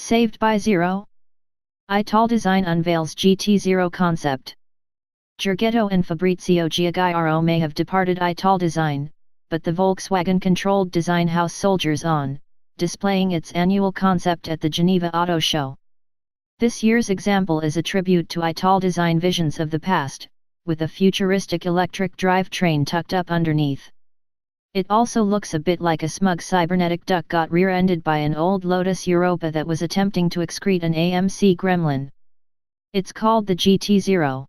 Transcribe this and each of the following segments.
Saved by zero? Italdesign unveils GTZero concept. Giorgetto and Fabrizio Giugiaro may have departed Italdesign, but the Volkswagen-controlled design house soldiers on, displaying its annual concept at the Geneva Auto Show. This year's example is a tribute to Italdesign visions of the past, with a futuristic electric drivetrain tucked up underneath. It also looks a bit like a smug cybernetic duck got rear-ended by an old Lotus Europa that was attempting to excrete an AMC Gremlin. It's called the GTZero.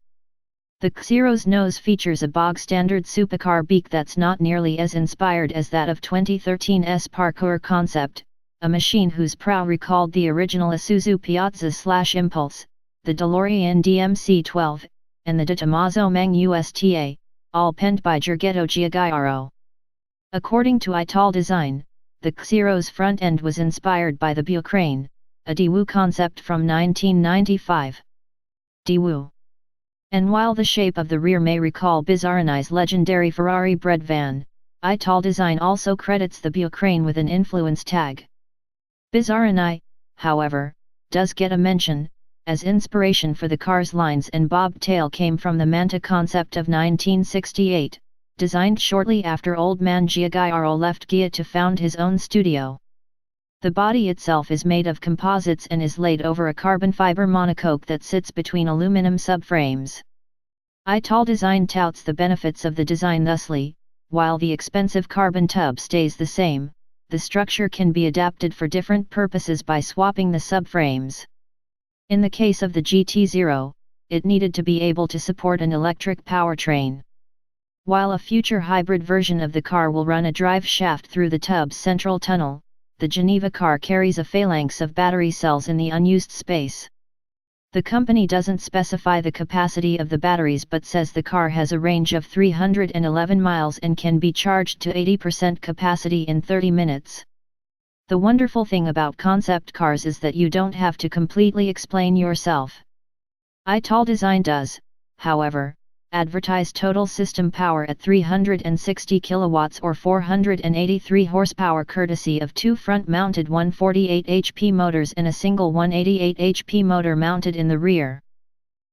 The Zero's nose features a bog-standard supercar beak that's not nearly as inspired as that of 2013's Parcour concept, a machine whose prow recalled the original Isuzu Piazza/Impulse, the DeLorean DMC-12, and the Tomaso Mangusta, all penned by Giorgetto Giugiaro. According to Italdesign, the Zero's front end was inspired by the Bucrane, a Daewoo concept from 1995. Daewoo. And while the shape of the rear may recall Bizzarrini's legendary Ferrari Breadvan, Italdesign also credits the Bucrane with an influence tag. Bizzarrini, however, does get a mention, as inspiration for the car's lines and bobtail came from the Manta concept of 1968, designed shortly after old man Giugiaro left Ghia to found his own studio. The body itself is made of composites and is laid over a carbon fiber monocoque that sits between aluminum subframes. Italdesign touts the benefits of the design thusly, while the expensive carbon tub stays the same, the structure can be adapted for different purposes by swapping the subframes. In the case of the GTZero, it needed to be able to support an electric powertrain. While a future hybrid version of the car will run a driveshaft through the tub's central tunnel, the Geneva car carries a phalanx of battery cells in the unused space. The company doesn't specify the capacity of the batteries but says the car has a range of 311 miles and can be charged to 80% capacity in 30 minutes. The wonderful thing about concept cars is that you don't have to completely explain yourself. Italdesign does, however, advertise total system power at 360 kilowatts or 483 horsepower courtesy of two front-mounted 148 HP motors and a single 188 HP motor mounted in the rear.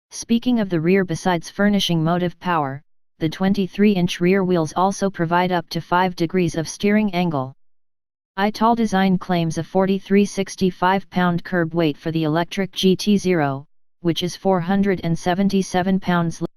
Speaking of the rear, besides furnishing motive power, the 23-inch rear wheels also provide up to 5 degrees of steering angle. Italdesign claims a 4365-pound curb weight for the electric GTZero, which is 477 pounds